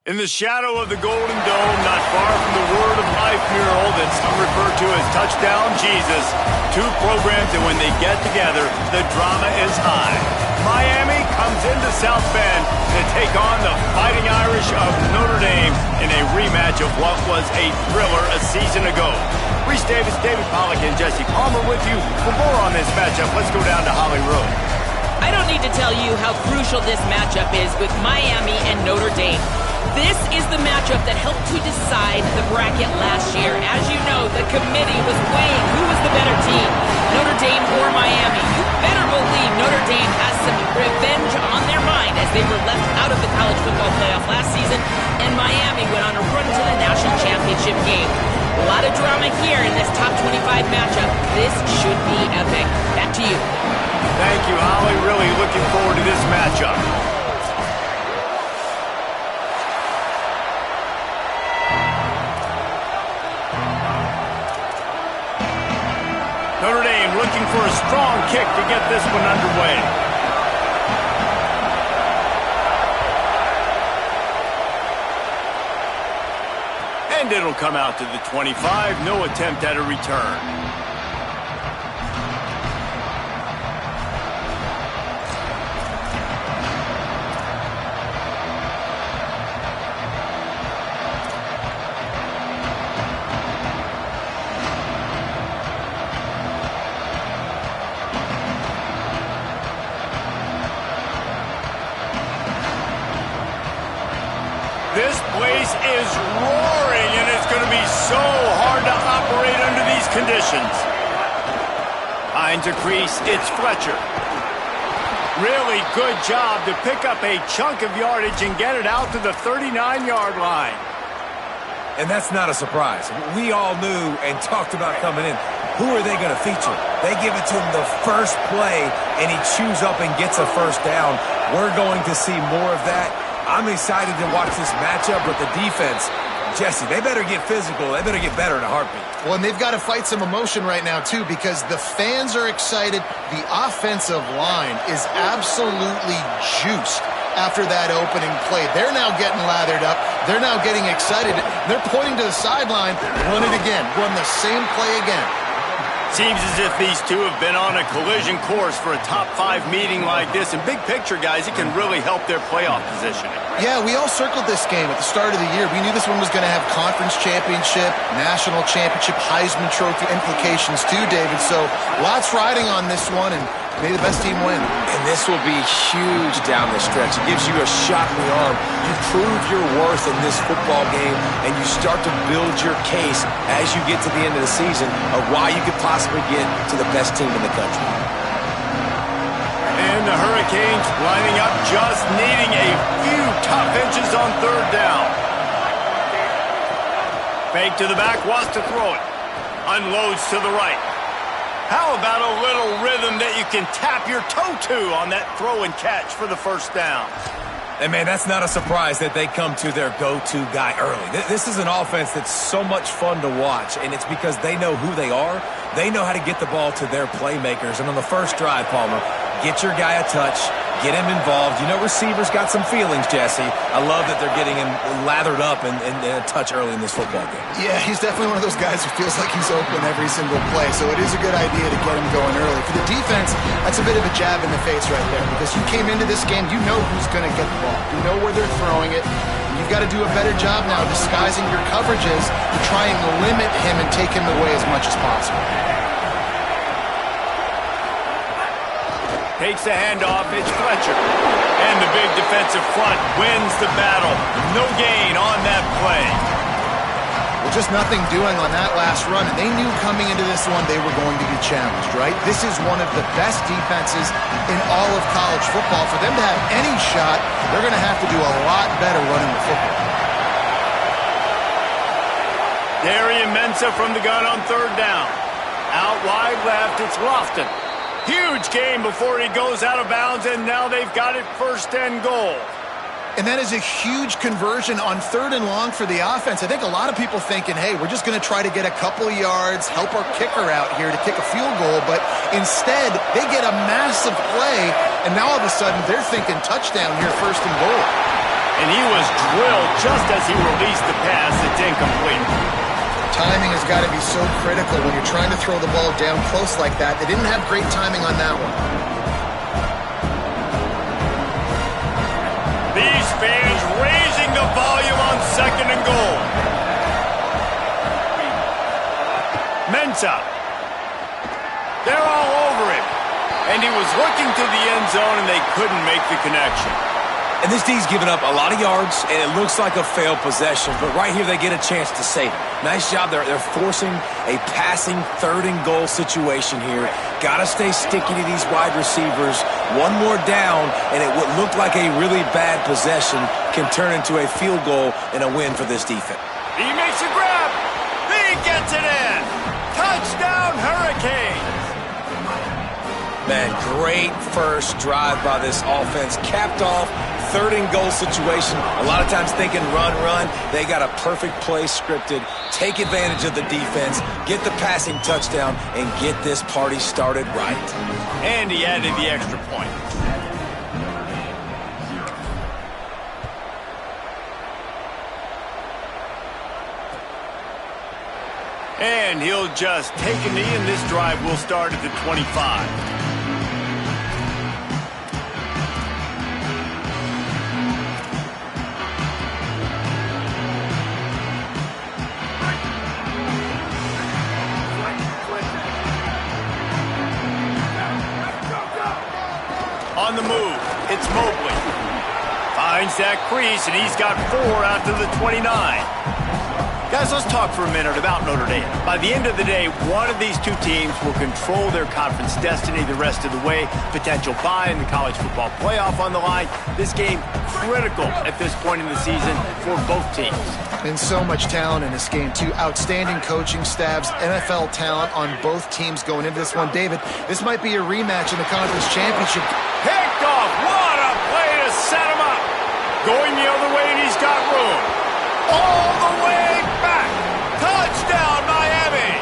In the shadow of the Golden Dome, not far from the Word of Life mural that some refer to as Touchdown Jesus, two programs that when they get together, the drama is high. Miami comes into South Bend to take on the Fighting Irish of Notre Dame in a rematch of what was a thriller a season ago. Reese Davis, David Pollack, and Jesse Palmer with you. For more on this matchup, let's go down to Holly Road. I don't need to tell you how crucial this matchup is with Miami and Notre Dame. This is the matchup that helped to decide the bracket last year. As you know, the committee was weighing who was the better team, Notre Dame or Miami. You better believe Notre Dame has some revenge on their mind as they were left out of the college football playoff last season, and Miami went on a run to the national championship game. A lot of drama here in this top 25 matchup. This should be epic. Back to you. Thank you, Holly. Really looking forward to this matchup. Notre Dame looking for a strong kick to get this one underway. And it'll come out to the 25. No attempt at a return. This place is roaring, and it's going to be so hard to operate under these conditions. Behind the crease, it's Fletcher. Really good job to pick up a chunk of yardage and get it out to the 39-yard line. And that's not a surprise. We all knew and talked about coming in. Who are they going to feature? They give it to him the first play, and he chews up and gets a first down. We're going to see more of that. I'm excited to watch this matchup, but the defense, Jesse, they better get physical. They better get better in a heartbeat. Well, and they've got to fight some emotion right now, too, because the fans are excited. The offensive line is absolutely juiced after that opening play. They're now getting lathered up. They're now getting excited. They're pointing to the sideline. Run it again. Run the same play again. Seems as if these two have been on a collision course for a top-5 meeting like this. And big picture, guys, it can really help their playoff positioning. Yeah, we all circled this game at the start of the year. We knew this one was going to have conference championship, national championship, Heisman Trophy implications too, David. So lots riding on this one, and may the best team win. And this will be huge down the stretch. It gives you a shot in the arm. You prove your worth in this football game, and you start to build your case as you get to the end of the season of why you could possibly get to the best team in the country. And the Hurricanes lining up, just needing a few tough inches on third down. Fake to the back, wants to throw it. Unloads to the right. How about a little rhythm that you can tap your toe to on that throw and catch for the first down? And, man, that's not a surprise that they come to their go-to guy early. This is an offense that's so much fun to watch, and it's because they know who they are. They know how to get the ball to their playmakers. And on the first drive, Palmer, get your guy a touch, get him involved. You know receivers got some feelings, Jesse. I love that they're getting him lathered up and a touch early in this football game. Yeah, he's definitely one of those guys who feels like he's open every single play, so it is a good idea to get him going early. For the defense, that's a bit of a jab in the face right there, because you came into this game, you know who's going to get the ball. You know where they're throwing it. You've got to do a better job now disguising your coverages to try and limit him and take him away as much as possible. Takes the handoff, it's Fletcher. And the big defensive front wins the battle. No gain on that play. Well, just nothing doing on that last run. And they knew coming into this one they were going to be challenged, right? This is one of the best defenses in all of college football. For them to have any shot, they're going to have to do a lot better running the football. Darian Mensah from the gun on third down. Out wide left, it's Lofton. Huge game before he goes out of bounds, and now they've got it first and goal. And that is a huge conversion on third and long for the offense. I think a lot of people thinking, hey, we're just going to try to get a couple of yards, help our kicker out here to kick a field goal. But instead, they get a massive play, and now all of a sudden they're thinking touchdown here, first and goal. And he was drilled just as he released the pass. It's incomplete. Timing has got to be so critical when you're trying to throw the ball down close like that. They didn't have great timing on that one. These fans raising the volume on 2nd and goal. Mensah. They're all over him. And he was looking to the end zone, and they couldn't make the connection. And this D's given up a lot of yards, and it looks like a failed possession. But right here, they get a chance to save it. Nice job. They're forcing a passing 3rd and goal situation here. Got to stay sticky to these wide receivers. One more down, and it would look like a really bad possession can turn into a field goal and a win for this defense. He makes a grab. He gets it in. Touchdown, Hurricanes. Man, great first drive by this offense. Capped off, 3rd and goal situation. A lot of times thinking run. They got a perfect play scripted. Take advantage of the defense, get the passing touchdown, and get this party started right. And he added the extra point. And he'll just take a knee, and this drive will start at the 25. On the move, it's Mobley. Finds that crease, and he's got 4 out to the 29. Guys, let's talk for a minute about Notre Dame. By the end of the day, one of these two teams will control their conference destiny the rest of the way. Potential bye in the college football playoff on the line. This game critical at this point in the season for both teams. Been so much talent in this game, too. Outstanding coaching staffs, NFL talent on both teams going into this one. David, this might be a rematch in the conference championship. Picked off. What a play to set him up. Going the other way, and he's got room. All the way back. Touchdown, Miami.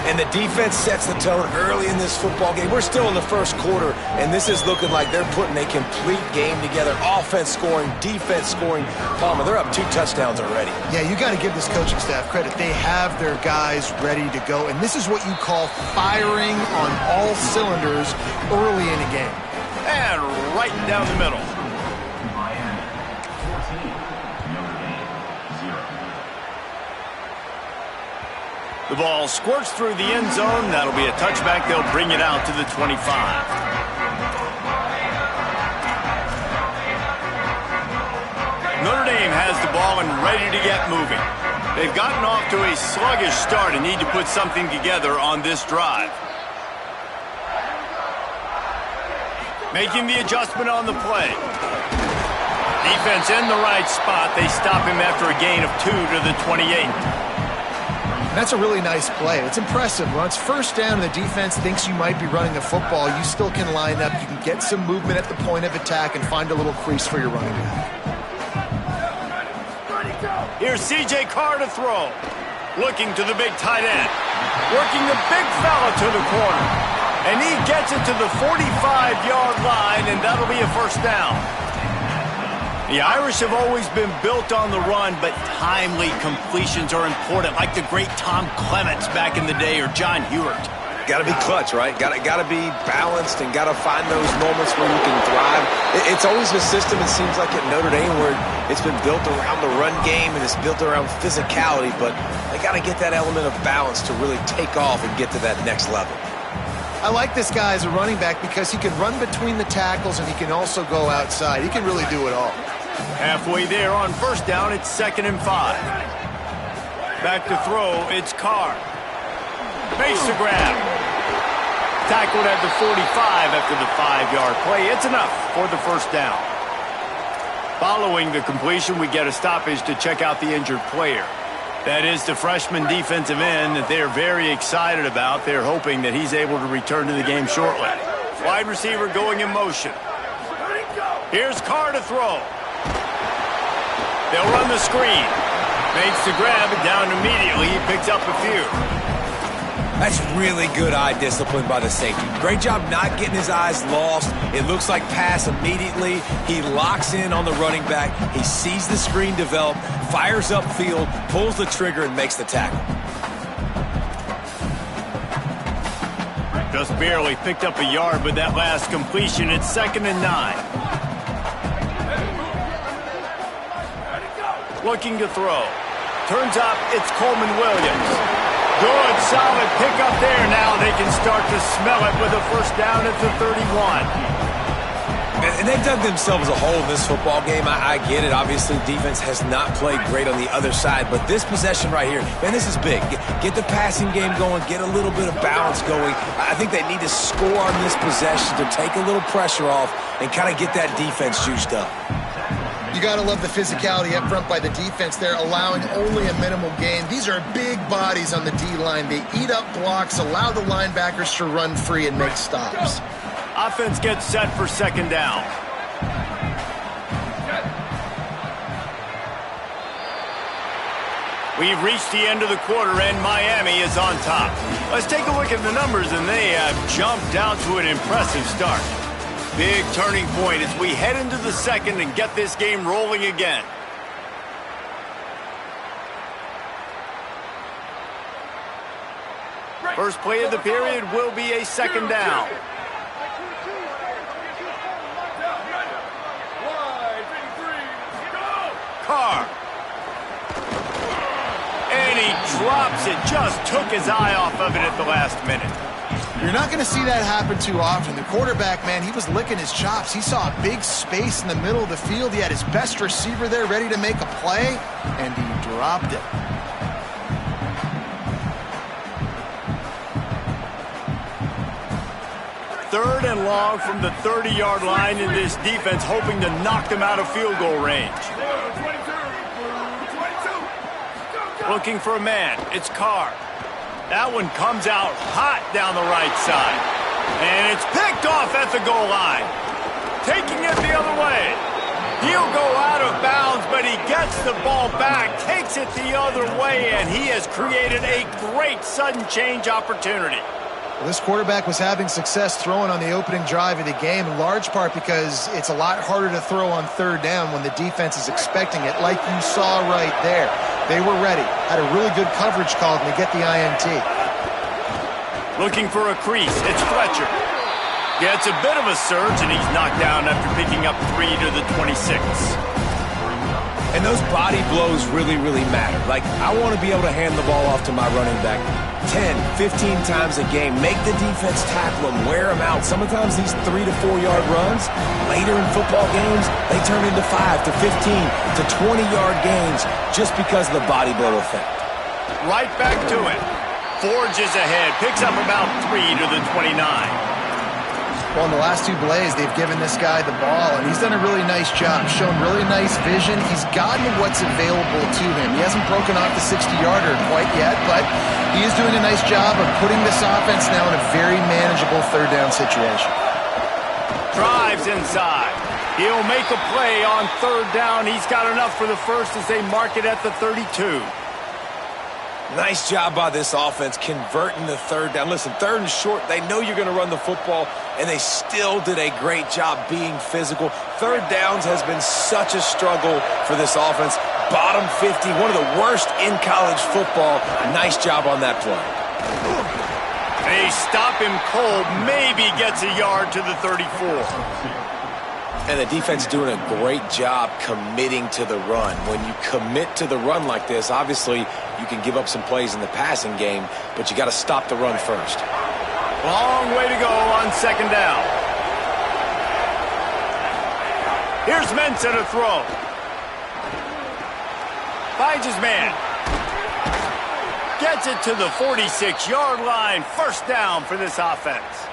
And the defense sets the tone early in this football game. We're still in the first quarter, and this is looking like they're putting a complete game together. Offense scoring, defense scoring. Palmer, they're up 2 touchdowns already. Yeah, you got to give this coaching staff credit. They have their guys ready to go, and this is what you call firing on all cylinders early in a game. And right down the middle. The ball squirts through the end zone. That'll be a touchback. They'll bring it out to the 25. Notre Dame has the ball and ready to get moving. They've gotten off to a sluggish start and need to put something together on this drive. Making the adjustment on the play. Defense in the right spot. They stop him after a gain of 2 to the 28. That's a really nice play. It's impressive. When it's first down and the defense thinks you might be running the football, you still can line up. You can get some movement at the point of attack and find a little crease for your running back. Here's C.J. Carr to throw. Looking to the big tight end. Working the big fella to the corner. And he gets it to the 45-yard line, and that'll be a first down. The Irish have always been built on the run, but timely completions are important, like the great Tom Clements back in the day or John Hewart. Got to be clutch, right? Got to be balanced and got to find those moments where you can thrive. It's always a system, it seems like, at Notre Dame where it's been built around the run game and it's built around physicality, but they got to get that element of balance to really take off and get to that next level. I like this guy as a running back because he can run between the tackles and he can also go outside. He can really do it all. Halfway there on first down, it's 2nd and 5. Back to throw, it's Carr. Makes the grab. Tackled at the 45 after the 5-yard play. It's enough for the first down. Following the completion, we get a stoppage to check out the injured player. That is the freshman defensive end that they're very excited about. They're hoping that he's able to return to the game shortly. Wide receiver going in motion. Here's Carr to throw. They'll run the screen. Makes the grab and down immediately. He picks up a few. That's really good eye discipline by the safety. Great job not getting his eyes lost. It looks like pass immediately. He locks in on the running back. He sees the screen develop, fires upfield, pulls the trigger, and makes the tackle. Just barely picked up a yard with that last completion. It's 2nd and 9. Looking to throw. Turns up, it's Coleman Williams. Good, solid pickup there. Now they can start to smell it with a first down at the 31. And they've dug themselves a hole in this football game. I get it. Obviously, defense has not played great on the other side. But this possession right here, man, this is big. Get the passing game going. Get a little bit of balance going. I think they need to score on this possession to take a little pressure off and kind of get that defense juiced up. You got to love the physicality up front by the defense there, allowing only a minimal gain. These are big bodies on the D-line. They eat up blocks, allow the linebackers to run free and make stops. Offense gets set for 2nd down. We've reached the end of the quarter, and Miami is on top. Let's take a look at the numbers, and they have jumped out to an impressive start. Big turning point as we head into the second and get this game rolling again. First play of the period will be a 2nd down. Carr. And he drops it. Just took his eye off of it at the last minute. You're not going to see that happen too often. The quarterback, man, he was licking his chops. He saw a big space in the middle of the field. He had his best receiver there ready to make a play, and he dropped it. Third and long from the 30-yard line, in this defense hoping to knock them out of field goal range. Looking for a man. It's Carr. That one comes out hot down the right side. And it's picked off at the goal line. Taking it the other way. He'll go out of bounds, but he gets the ball back, takes it the other way, and he has created a great sudden change opportunity. Well, this quarterback was having success throwing on the opening drive of the game, in large part because it's a lot harder to throw on 3rd down when the defense is expecting it, like you saw right there. They were ready, had a really good coverage call, and they get the INT. Looking for a crease, it's Fletcher. Gets a bit of a surge, and he's knocked down after picking up 3 to the 26. And those body blows really, really matter. Like, I want to be able to hand the ball off to my running back 10, 15 times a game. Make the defense tackle them, wear them out. Sometimes these 3 to 4 yard runs, later in football games, they turn into 5 to 15 to 20-yard gains just because of the body blow effect. Right back to it. Forges ahead, picks up about 3 to the 29. Well, in the last 2 plays, they've given this guy the ball, and he's done a really nice job, shown really nice vision. He's gotten what's available to him. He hasn't broken off the 60-yarder quite yet, but he is doing a nice job of putting this offense now in a very manageable 3rd down situation. Drives inside. He'll make a play on 3rd down. He's got enough for the first as they mark it at the 32. Nice job by this offense converting the 3rd down. Listen, 3rd and short, they know you're going to run the football, and they still did a great job being physical. 3rd downs has been such a struggle for this offense. Bottom 50, one of the worst in college football. Nice job on that play. They stop him cold, maybe gets a yard to the 34. And the defense doing a great job committing to the run. When you commit to the run like this, obviously you can give up some plays in the passing game, but you got to stop the run first. Long way to go on 2nd down. Here's Mensah to throw. Finds his man. Gets it to the 46-yard line. First down for this offense.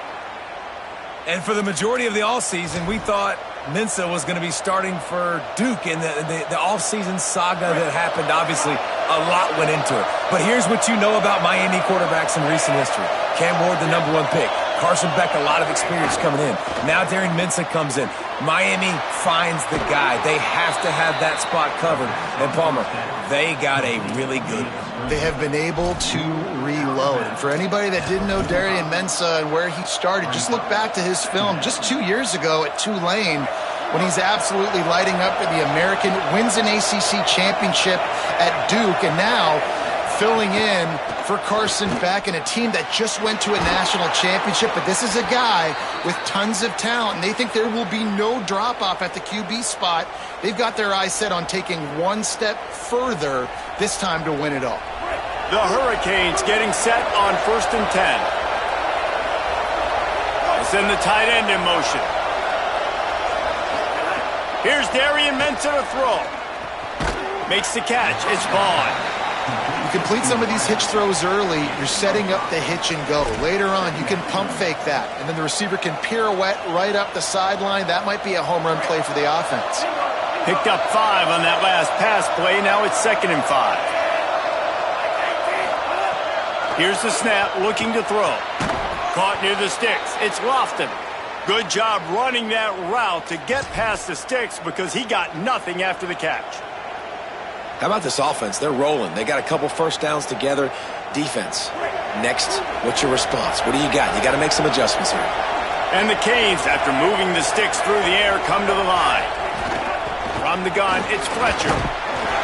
And for the majority of the offseason, we thought Mensah was going to be starting for Duke in the offseason saga that happened. Obviously, a lot went into it. But here's what you know about Miami quarterbacks in recent history. Cam Ward, the #1 pick. Carson Beck, a lot of experience coming in. Now Darian Mensah comes in. Miami finds the guy. They have to have that spot covered. And Palmer, they got a really good one. They have been able to reload. And for anybody that didn't know Darian Mensah and where he started, just look back to his film just 2 years ago at Tulane when he's absolutely lighting up in the American, wins an ACC championship at Duke, and now filling in for Carson Beck and a team that just went to a national championship. But this is a guy with tons of talent, and they think there will be no drop-off at the QB spot. They've got their eyes set on taking one step further this time to win it all. The Hurricanes getting set on 1st and 10. They send the tight end in motion. Here's Darian Mensah to throw. Makes the catch. It's Vaughn. You complete some of these hitch throws early, you're setting up the hitch and go. Later on, you can pump fake that, and then the receiver can pirouette right up the sideline. That might be a home run play for the offense. Picked up 5 on that last pass play. Now it's 2nd and 5. Here's the snap, looking to throw. Caught near the sticks. It's Lofton. Good job running that route to get past the sticks because he got nothing after the catch. How about this offense? They're rolling. They got a couple first downs together. Defense. Next, what's your response? What do you got? You got to make some adjustments here. And the Canes, after moving the sticks through the air, come to the line. From the gun, it's Fletcher.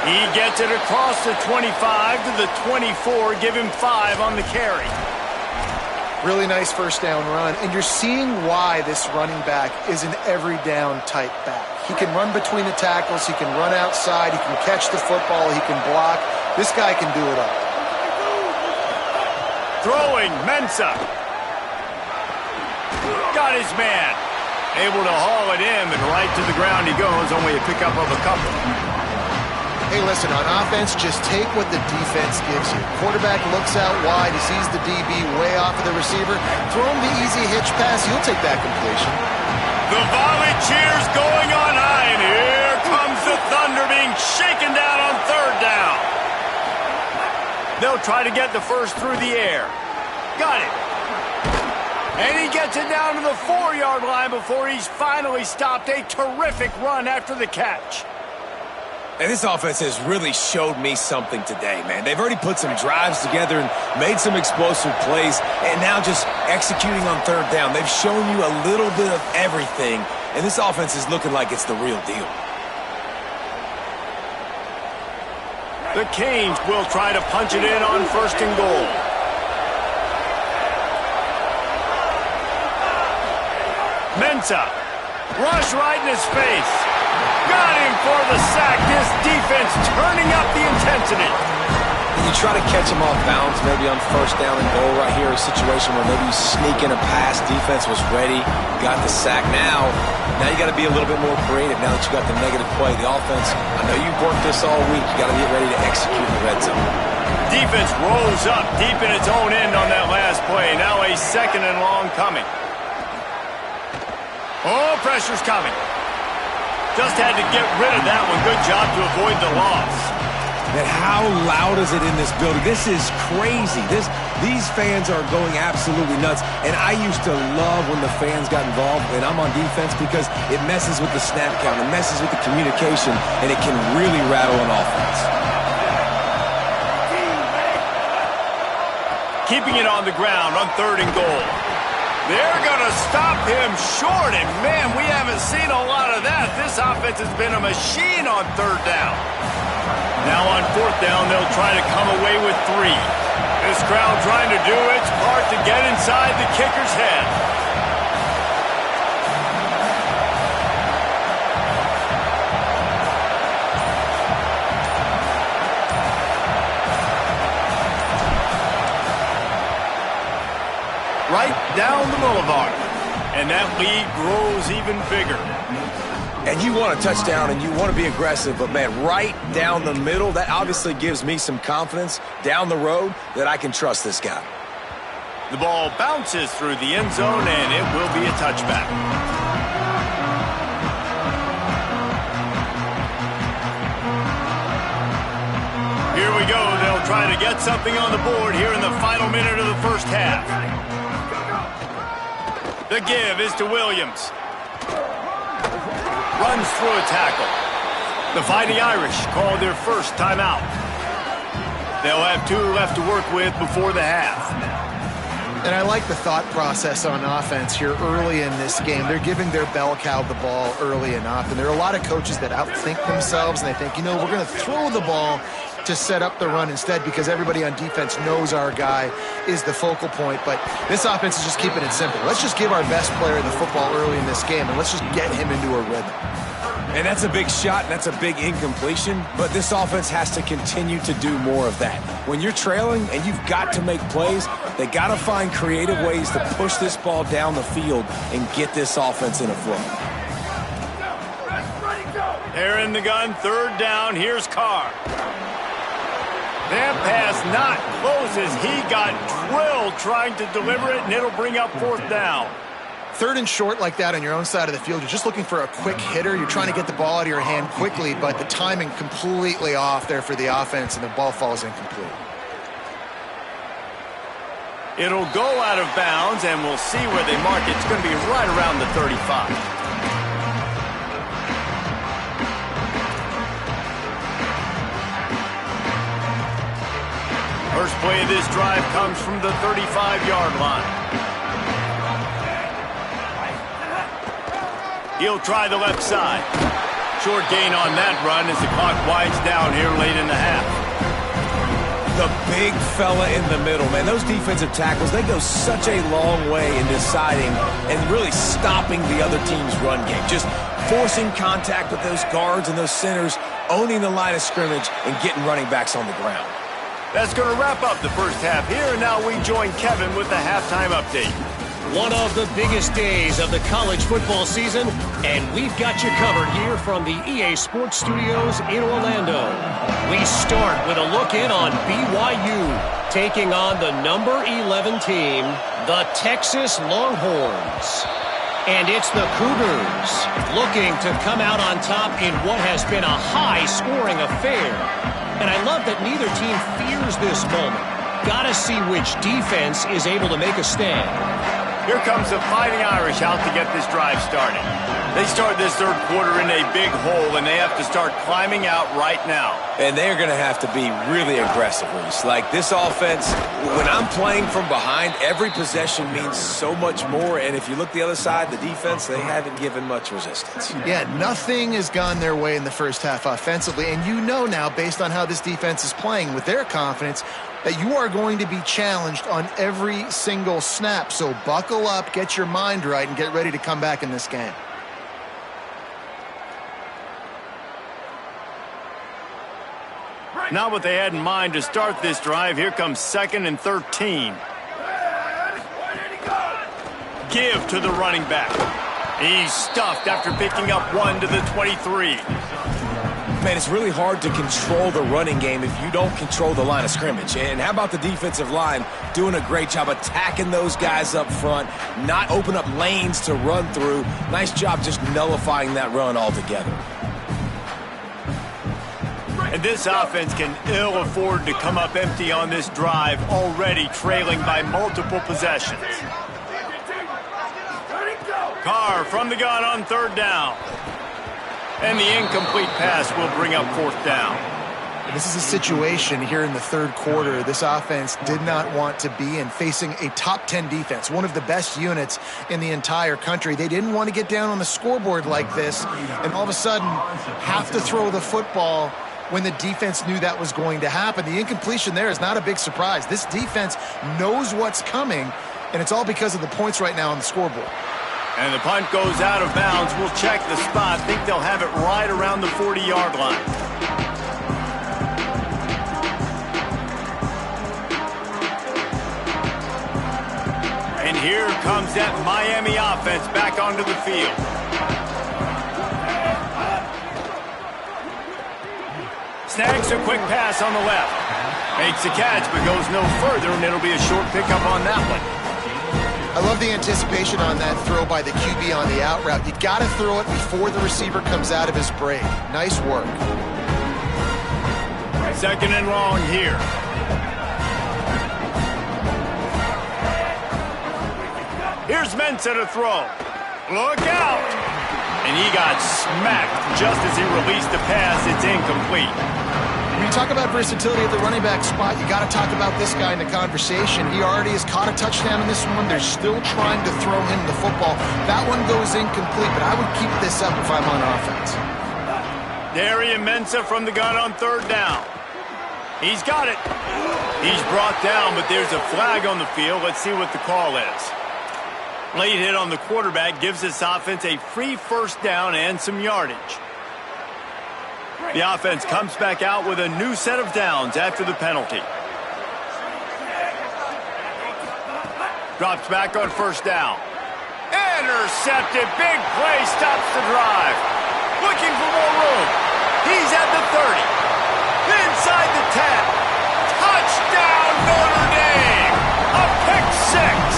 He gets it across the 25 to the 24. Give him 5 on the carry. Really nice first down run, and you're seeing why this running back is an every down type back. He can run between the tackles, he can run outside, he can catch the football, he can block. This guy can do it all. Throwing, Mensah. Got his man. Able to haul it in, and right to the ground he goes, only a pickup of a couple. Hey, listen, on offense, just take what the defense gives you. Quarterback looks out wide, he sees the DB way off of the receiver. Throw him the easy hitch pass, he'll take that completion. The volley cheers going on high, and here comes the Thunder being shaken down on 3rd down. They'll try to get the first through the air. Got it. And he gets it down to the 4-yard line before he's finally stopped. A terrific run after the catch. And this offense has really showed me something today, man. They've already put some drives together and made some explosive plays, and now just executing on 3rd down. They've shown you a little bit of everything, and this offense is looking like it's the real deal. The Canes will try to punch it in on 1st and goal. Mensah. Rush right in his face. Got him for the sack. This defense turning up the intensity. You try to catch him off balance, maybe on 1st down and goal right here, a situation where maybe you sneak in a pass, defense was ready, got the sack. Now you got to be a little bit more creative now that you got the negative play. The offense, I know you've worked this all week. You got to get ready to execute in the red zone. Defense rolls up deep in its own end on that last play. Now a 2nd and long coming. Oh, pressure's coming. Just had to get rid of that one. Good job to avoid the loss. Man, how loud is it in this building? This is crazy. These fans are going absolutely nuts. And I used to love when the fans got involved, and I'm on defense, because it messes with the snap count, it messes with the communication, and it can really rattle an offense. Keeping it on the ground on 3rd and goal. They're going to stop him short, and man, we haven't seen a lot of that. This offense has been a machine on 3rd down. Now on 4th down, they'll try to come away with 3. This crowd trying to do its part to get inside the kicker's head. Right down the boulevard. And that lead grows even bigger. And you want a touchdown and you want to be aggressive, but man, right down the middle, that obviously gives me some confidence down the road that I can trust this guy. The ball bounces through the end zone, and it will be a touchback. Here we go. They'll try to get something on the board here in the final minute of the 1st half. The give is to Williams. Runs through a tackle. The Fighting Irish call their first timeout. They'll have 2 left to work with before the half. And I like the thought process on offense here early in this game. They're giving their bell cow the ball early and often. There are a lot of coaches that outthink themselves, and they think, we're going to throw the ball to set up the run instead because everybody on defense knows our guy is the focal point. But this offense is just keeping it simple. Let's just give our best player the football early in this game, and let's just get him into a rhythm. And that's a big shot, and that's a big incompletion, but this offense has to continue to do more of that. When you're trailing and you've got to make plays, they got to find creative ways to push this ball down the field and get this offense in a flow. They're in the gun, 3rd down. Here's Carr. That pass not close as he got drilled trying to deliver it, and it'll bring up 4th down. 3rd and short like that on your own side of the field, you're just looking for a quick hitter. You're trying to get the ball out of your hand quickly, but the timing completely off there for the offense, and the ball falls incomplete. It'll go out of bounds, and we'll see where they mark it. It's going to be right around the 35. First play of this drive comes from the 35-yard line. He'll try the left side. Short gain on that run as the clock winds down here late in the half. The big fella in the middle, man. Those defensive tackles, they go such a long way in deciding and really stopping the other team's run game. Just forcing contact with those guards and those centers, owning the line of scrimmage, and getting running backs on the ground. That's going to wrap up the first half here, and now we join Kevin with the halftime update. One of the biggest days of the college football season, and we've got you covered here from the EA Sports Studios in Orlando. We start with a look in on BYU, taking on the number 11 team, the Texas Longhorns. And it's the Cougars looking to come out on top in what has been a high-scoring affair. And I love that neither team fears this moment. Gotta see which defense is able to make a stand. Here comes the Fighting Irish out to get this drive started. They start this 3rd quarter in a big hole, and they have to start climbing out right now. And they're going to have to be really aggressive, Reese. Like this offense, when I'm playing from behind, every possession means so much more. And if you look the other side, the defense, they haven't given much resistance. Yeah, nothing has gone their way in the first half offensively. And you know now, based on how this defense is playing with their confidence, that you are going to be challenged on every single snap. So buckle up, get your mind right, and get ready to come back in this game. Not what they had in mind to start this drive. Here comes 2nd and 13. Give to the running back. He's stuffed after picking up 1 to the 23. Man, it's really hard to control the running game if you don't control the line of scrimmage. And how about the defensive line doing a great job attacking those guys up front, not open up lanes to run through. Nice job just nullifying that run altogether. And this offense can ill afford to come up empty on this drive, already trailing by multiple possessions. Carr from the gun on 3rd down. And the incomplete pass will bring up 4th down. This is a situation here in the 3rd quarter this offense did not want to be in, facing a top 10 defense, one of the best units in the entire country. They didn't want to get down on the scoreboard like this and all of a sudden have to throw the football when the defense knew that was going to happen. The incompletion there is not a big surprise. This defense knows what's coming, and it's all because of the points right now on the scoreboard. And the punt goes out of bounds. We'll check the spot. Think they'll have it right around the 40-yard line. And here comes that Miami offense back onto the field. Snags a quick pass on the left. Makes the catch, but goes no further, and it'll be a short pickup on that one. I love the anticipation on that throw by the QB on the out route. You got to throw it before the receiver comes out of his break. Nice work. 2nd and long here. Here's Mensa to throw. Look out! And he got smacked just as he released the pass. It's incomplete. When you talk about versatility at the running back spot, you got to talk about this guy in the conversation. He already has caught a touchdown in this one. They're still trying to throw him the football. That one goes incomplete, but I would keep this up if I'm on offense. Darian Mensa from the gun on third down. He's got it. He's brought down, but there's a flag on the field. Let's see what the call is. Late hit on the quarterback gives this offense a free first down and some yardage. The offense comes back out with a new set of downs after the penalty. Drops back on first down. Intercepted. Big play stops the drive. Looking for more room. He's at the 30. Inside the 10. Touchdown Notre Dame. A pick six.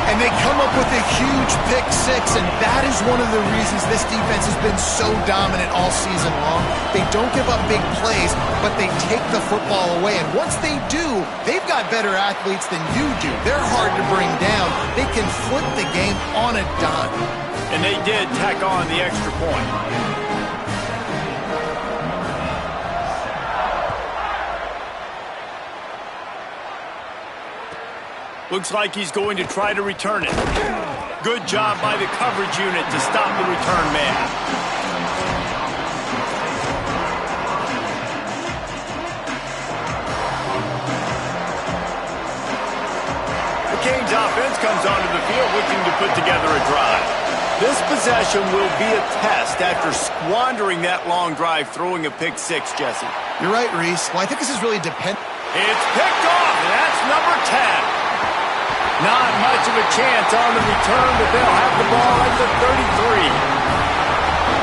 And they come up with a huge pick six, and that is one of the reasons this defense has been so dominant all season long. They don't give up big plays, but they take the football away. And once they do, they've got better athletes than you do. They're hard to bring down. They can flip the game on a dime. And they did tack on the extra point. Looks like he's going to try to return it. Good job by the coverage unit to stop the return man. The Canes offense comes onto the field looking to put together a drive. This possession will be a test after squandering that long drive throwing a pick six, Jesse. You're right, Reese. Well, I think this is really dependent. It's picked off, and that's number 10. Not much of a chance on the return, but they'll have the ball at the 33.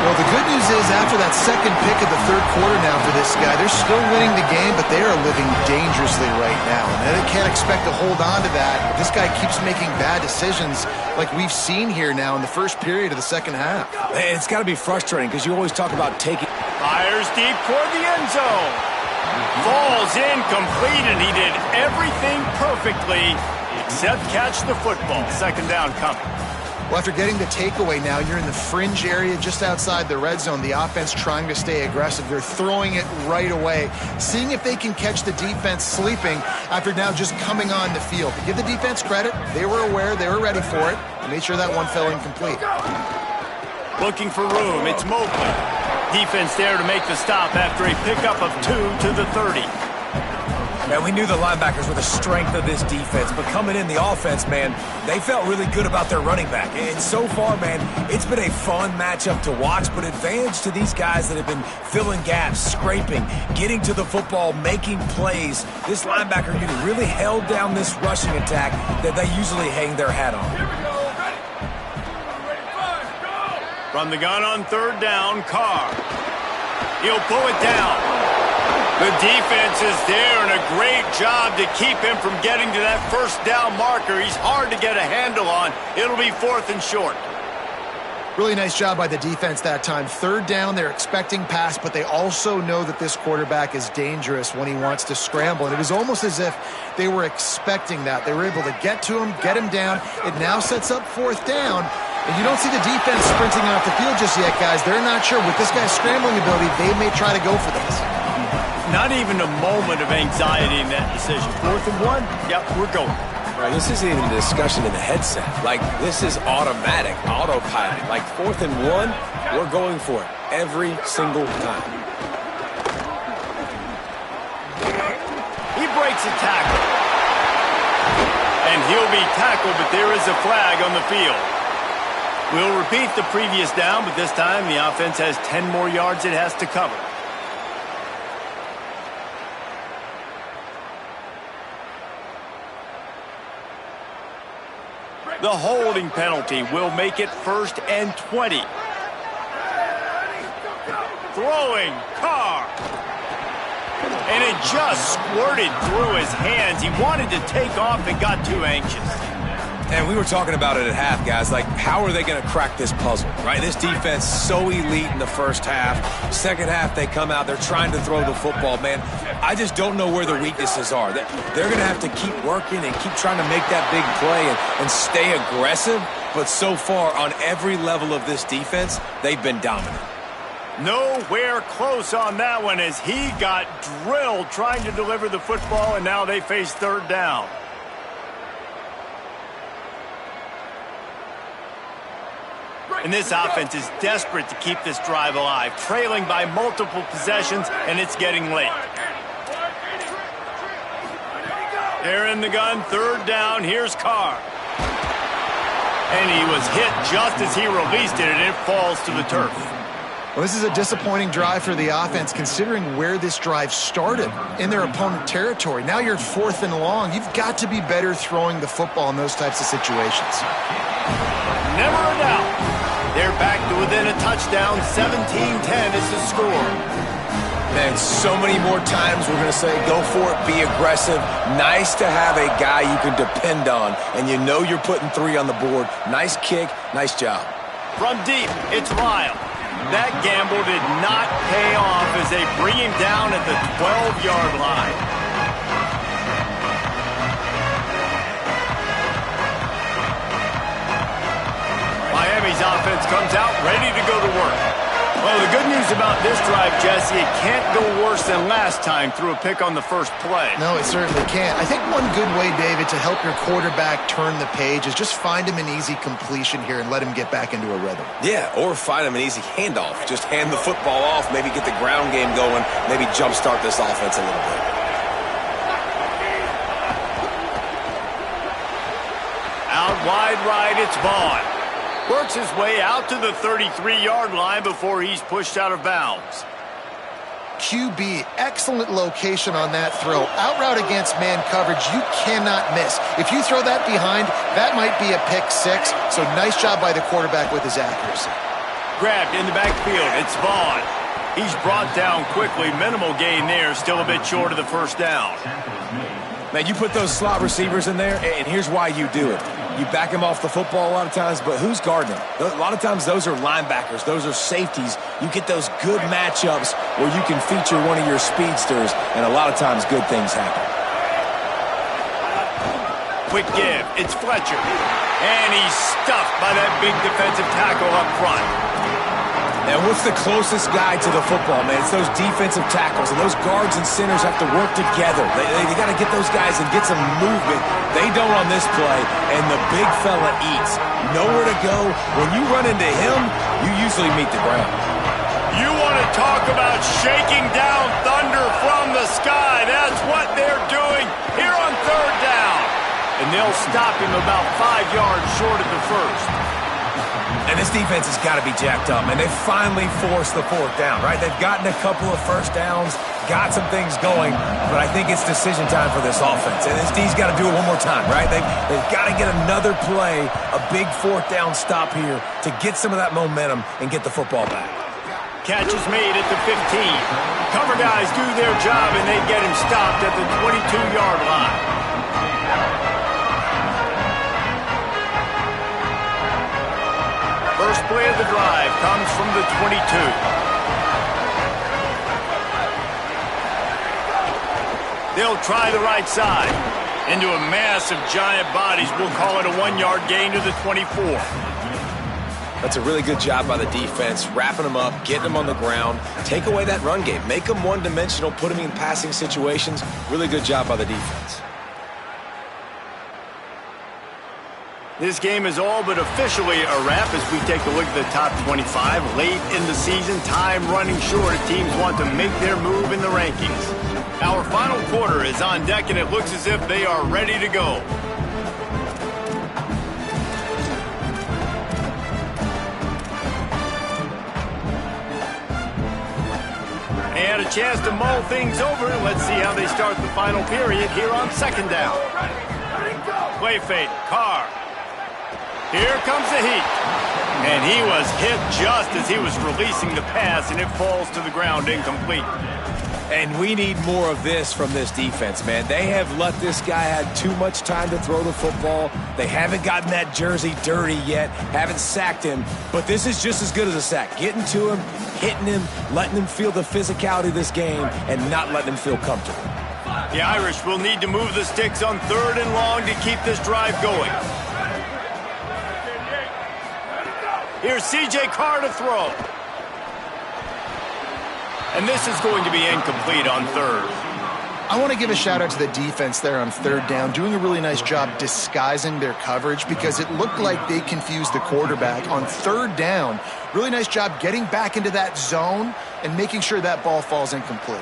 Well, the good news is after that second pick of the third quarter now for this guy, they're still winning the game, but they are living dangerously right now. And they can't expect to hold on to that. But this guy keeps making bad decisions like we've seen here now in the first period of the second half. It's got to be frustrating because you always talk about taking... Fires deep toward the end zone. Falls incomplete, and he did everything perfectly except catch the football. Second down coming. Well, after getting the takeaway now, you're in the fringe area just outside the red zone. The offense trying to stay aggressive. They're throwing it right away, seeing if they can catch the defense sleeping after now just coming on the field. To give the defense credit, they were aware, they were ready for it, and made sure that one fell incomplete. Looking for room, it's Mobley. Defense there to make the stop after a pickup of 2 to the 30. Man, we knew the linebackers were the strength of this defense, but coming in the offense, man, they felt really good about their running back. And so far, man, it's been a fun matchup to watch, but advantage to these guys that have been filling gaps, scraping, getting to the football, making plays. This linebacker unit really held down this rushing attack that they usually hang their hat on. From the gun on third down, Carr. He'll pull it down. The defense is there, and a great job to keep him from getting to that first down marker. He's hard to get a handle on. It'll be 4th and short. Really nice job by the defense that time. Third down, they're expecting pass, but they also know that this quarterback is dangerous when he wants to scramble. And it was almost as if they were expecting that. They were able to get to him, get him down. It now sets up 4th down. And you don't see the defense sprinting off the field just yet, guys. They're not sure. With this guy's scrambling ability, they may try to go for this. Not even a moment of anxiety in that decision. 4th and 1? Yep, we're going. Well, this isn't even a discussion in the headset. Like, this is automatic, autopilot. Like, 4th and 1, we're going for it every single time. He breaks a tackle. And he'll be tackled, but there is a flag on the field. We'll repeat the previous down, but this time the offense has 10 more yards it has to cover. The holding penalty will make it 1st and 20. Throwing, Carr. And it just squirted through his hands. He wanted to take off and got too anxious. And we were talking about it at half, guys. Like, how are they going to crack this puzzle, right? This defense so elite in the first half. Second half, they come out. They're trying to throw the football, man. I just don't know where the weaknesses are. They're going to have to keep working and keep trying to make that big play and stay aggressive. But so far, on every level of this defense, they've been dominant. Nowhere close on that one as he got drilled trying to deliver the football, and now they face third down. And this offense is desperate to keep this drive alive, trailing by multiple possessions, and it's getting late. They're in the gun, third down, here's Carr. And he was hit just as he released it, and it falls to the turf. Well, this is a disappointing drive for the offense, considering where this drive started, in their opponent territory. Now you're 4th and long. You've got to be better throwing the football in those types of situations. Never a doubt. They're back to within a touchdown. 17-10 is the score. Man, so many more times we're going to say, go for it, be aggressive. Nice to have a guy you can depend on, and you know you're putting 3 on the board. Nice kick, nice job. From deep, it's Ryle. That gamble did not pay off as they bring him down at the 12-yard line. Miami's offense comes out ready to go to work. Well, the good news about this drive, Jesse, it can't go worse than last time through a pick on the first play. No, it certainly can't. I think one good way, David, to help your quarterback turn the page is just find him an easy completion here and let him get back into a rhythm. Yeah, or find him an easy handoff. Just hand the football off, maybe get the ground game going, maybe jumpstart this offense a little bit. Out wide right, it's Vaughn. Works his way out to the 33-yard line before he's pushed out of bounds. QB, excellent location on that throw. Out route against man coverage, you cannot miss. If you throw that behind, that might be a pick 6. So nice job by the quarterback with his accuracy. Grabbed in the backfield, it's Vaughn. He's brought down quickly. Minimal gain there, still a bit short of the first down. Man, you put those slot receivers in there, and here's why you do it. You back them off the football a lot of times, but who's guarding them? A lot of times those are linebackers. Those are safeties. You get those good matchups where you can feature one of your speedsters, and a lot of times good things happen. Quick give. It's Fletcher. And he's stuffed by that big defensive tackle up front. And what's the closest guy to the football, man? It's those defensive tackles, and those guards and centers have to work together. They got to get those guys and get some movement. They don't on this play, and the big fella eats. Nowhere to go. When you run into him, you usually meet the ground. You want to talk about shaking down thunder from the sky. That's what they're doing here on third down. And they'll stop him about 5 yards short of the first. And this defense has got to be jacked up, and they finally forced the 4th down, right? They've gotten a couple of first downs, got some things going, but I think it's decision time for this offense. And this D's got to do it one more time, right? They've got to get another play, a big 4th down stop here to get some of that momentum and get the football back. Catch is made at the 15. Cover guys do their job, and they get him stopped at the 22-yard line. First play of the drive comes from the 22. They'll try the right side. Into a mass of giant bodies. We'll call it a 1-yard gain to the 24. That's a really good job by the defense, wrapping them up, getting them on the ground, take away that run game, make them one-dimensional, put them in passing situations. Really good job by the defense. This game is all but officially a wrap as we take a look at the top 25. Late in the season, time running short. Teams want to make their move in the rankings. Our final quarter is on deck, and it looks as if they are ready to go. And a chance to mull things over. Let's see how they start the final period here on second down. Play fake, Carr. Here comes the heat. And he was hit just as he was releasing the pass, and it falls to the ground incomplete. And we need more of this from this defense, man. They have let this guy have too much time to throw the football. They haven't gotten that jersey dirty yet, haven't sacked him. But this is just as good as a sack. Getting to him, hitting him, letting him feel the physicality of this game, and not letting him feel comfortable. The Irish will need to move the sticks on 3rd and long to keep this drive going. Here's C.J. Carr to throw. And this is going to be incomplete on 3rd. I want to give a shout out to the defense there on 3rd down, doing a really nice job disguising their coverage because it looked like they confused the quarterback on 3rd down. Really nice job getting back into that zone and making sure that ball falls incomplete.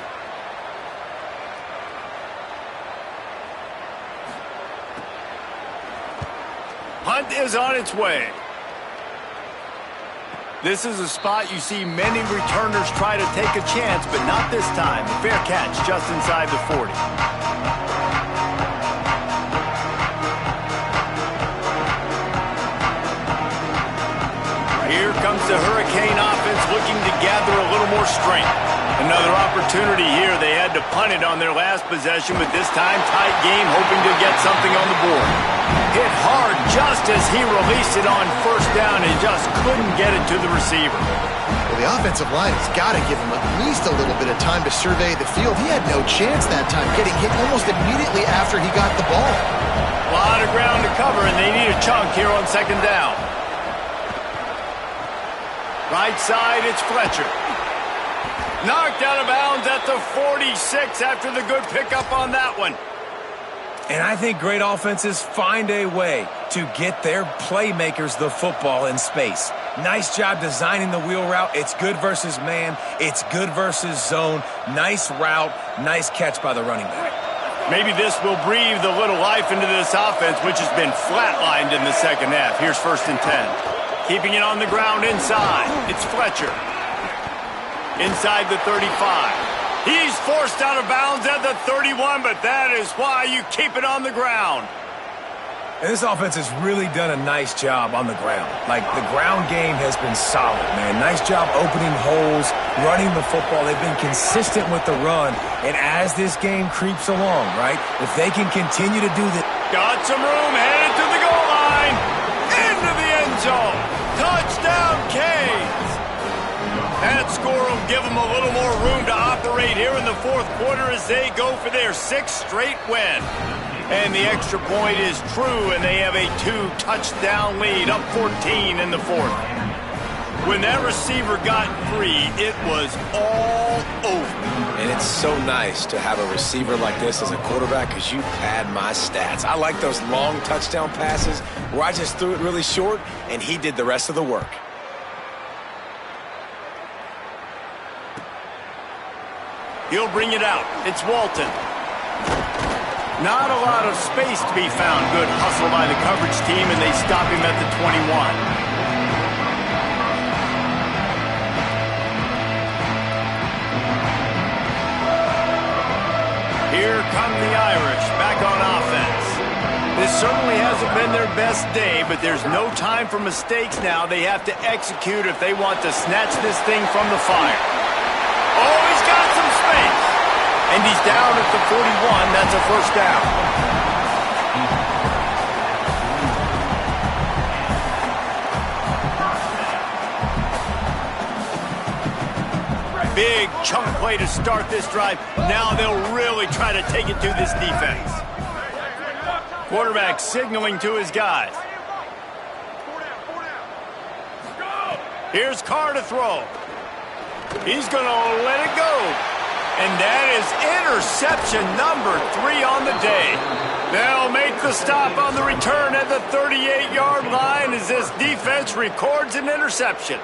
Punt is on its way. This is a spot you see many returners try to take a chance, but not this time. A fair catch just inside the 40. Here comes the Hurricane offense looking to gather a little more strength. Another opportunity here. They had to punt it on their last possession, but this time tight game, hoping to get something on the board. Hit hard just as he released it on 1st down and just couldn't get it to the receiver. Well, the offensive line has got to give him at least a little bit of time to survey the field. He had no chance that time, getting hit almost immediately after he got the ball. A lot of ground to cover, and they need a chunk here on 2nd down. Right side, it's Fletcher. Knocked out of bounds at the 46 after the good pickup on that one. And I think great offenses find a way to get their playmakers the football in space. Nice job designing the wheel route. It's good versus man. It's good versus zone. Nice route. Nice catch by the running back. Maybe this will breathe a little life into this offense, which has been flatlined in the 2nd half. Here's 1st and 10. Keeping it on the ground inside. It's Fletcher. Inside the 35. He's forced out of bounds at the 31, but that is why you keep it on the ground. And this offense has really done a nice job on the ground. Like, the ground game has been solid, man. Nice job opening holes, running the football. They've been consistent with the run. And as this game creeps along, right, if they can continue to do this. Got some room, headed to the goal line. Into the end zone. Touchdown, Canes. That score will give them a little more room to operate here in the 4th quarter as they go for their 6th straight win. And the extra point is true, and they have a 2-touchdown lead, up 14 in the 4th. When that receiver got free, it was all over. And it's so nice to have a receiver like this as a quarterback because you pad my stats. I like those long touchdown passes where I just threw it really short, and he did the rest of the work. He'll bring it out. It's Walton. Not a lot of space to be found. Good hustle by the coverage team, and they stop him at the 21. Here come the Irish, back on offense. This certainly hasn't been their best day, but there's no time for mistakes now. They have to execute if they want to snatch this thing from the fire. Oh, he's got some space. And he's down at the 41. That's a 1st down. Big chunk play to start this drive. Now they'll really try to take it to this defense. Quarterback signaling to his guys. Here's Carr to throw. He's going to let it go. And that is interception number 3 on the day. They'll make the stop on the return at the 38-yard line as this defense records an interception.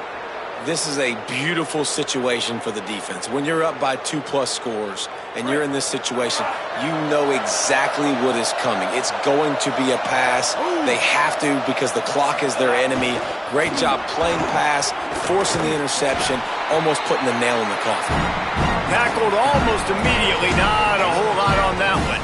This is a beautiful situation for the defense. When you're up by 2+ scores and you're in this situation, you know exactly what is coming. It's going to be a pass. They have to because the clock is their enemy. Great job playing pass, forcing the interception, almost putting the nail in the coffin. Tackled almost immediately. Not a whole lot on that one.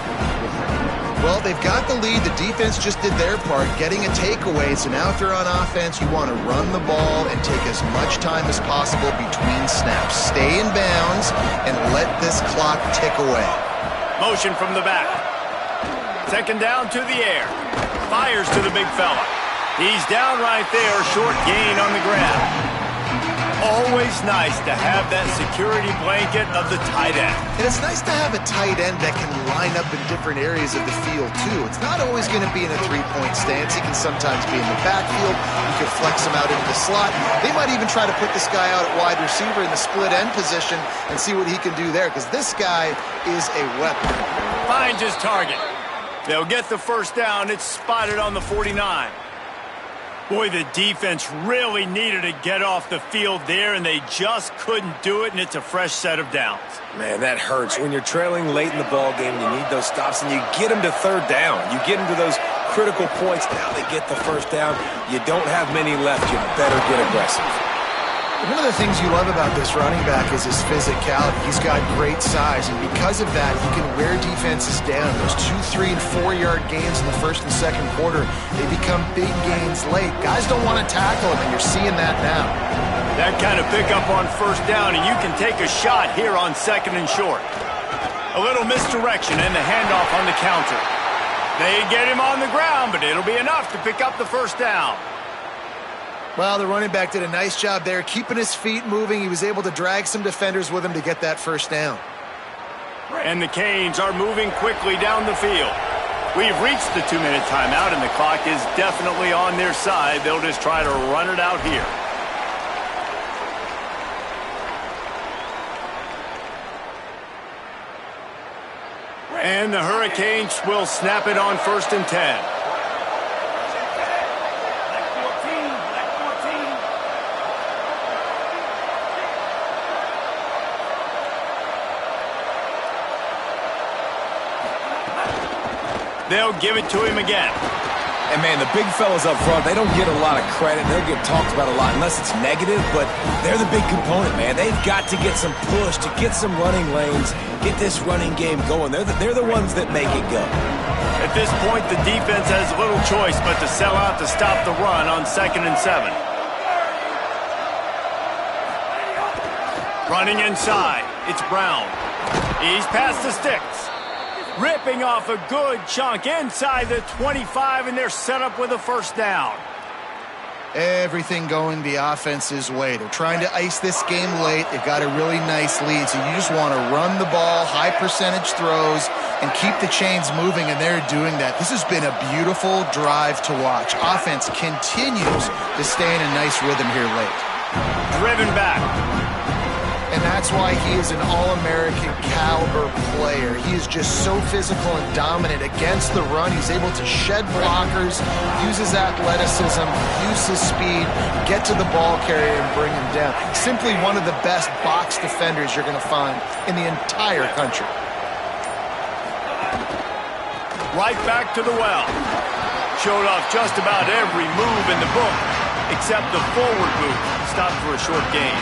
Well, they've got the lead. The defense just did their part, getting a takeaway. So now if you're on offense, you want to run the ball and take as much time as possible between snaps. Stay in bounds and let this clock tick away. Motion from the back. Second down to the air. Fires to the big fella. He's down right there. Short gain on the grab. Always nice to have that security blanket of the tight end. And it's nice to have a tight end that can line up in different areas of the field, too. It's not always going to be in a three-point stance. He can sometimes be in the backfield. You can flex him out into the slot. They might even try to put this guy out at wide receiver in the split end position and see what he can do there, because this guy is a weapon. Finds his target. They'll get the first down. It's spotted on the 49. Boy, the defense really needed to get off the field there, and they just couldn't do it, and it's a fresh set of downs. Man, that hurts. When you're trailing late in the ball game, you need those stops, and you get them to third down. You get them to those critical points. Now they get the first down. You don't have many left. You better get aggressive. One of the things you love about this running back is his physicality. He's got great size, and because of that, he can wear defenses down. Those 2, 3, and 4-yard gains in the first and second quarter, they become big gains late. Guys don't want to tackle him, and you're seeing that now. That kind of pickup on first down, and you can take a shot here on second and short. A little misdirection and the handoff on the counter. They get him on the ground, but it'll be enough to pick up the first down. Well, the running back did a nice job there, keeping his feet moving. He was able to drag some defenders with him to get that first down. And the Canes are moving quickly down the field. We've reached the 2-minute timeout, and the clock is definitely on their side. They'll just try to run it out here. And the Hurricanes will snap it on 1st and 10. They'll give it to him again. And, man, the big fellas up front, they don't get a lot of credit. They'll get talked about a lot unless it's negative, but they're the big component, man. They've got to get some push, to get some running lanes, get this running game going. They're the ones that make it go. At this point, the defense has little choice but to sell out to stop the run on 2nd and 7. Running inside, it's Brown. He's past the sticks. Ripping off a good chunk inside the 25, and they're set up with a first down. Everything going the offense's way. They're trying to ice this game late. They've got a really nice lead, so you just want to run the ball, high percentage throws, and keep the chains moving, and they're doing that. This has been a beautiful drive to watch. Offense continues to stay in a nice rhythm here late. Driven back. And that's why he is an All-American caliber player. He is just so physical and dominant against the run. He's able to shed blockers, use his athleticism, use his speed, get to the ball carrier and bring him down. Simply one of the best box defenders you're going to find in the entire country. Right back to the well. Showed off just about every move in the book, except the forward move. Stopped for a short gain.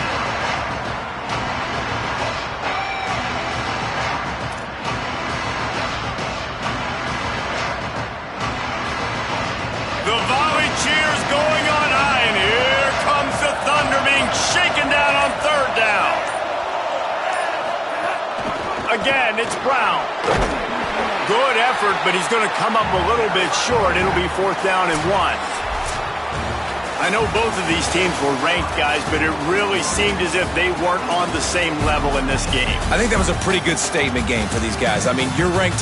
The volley cheers going on high, and here comes the Thunder being shaken down on 3rd down. Again, it's Brown. Good effort, but he's going to come up a little bit short. It'll be 4th down and 1. I know both of these teams were ranked, guys, but it really seemed as if they weren't on the same level in this game. I think that was a pretty good statement game for these guys. I mean, you're ranked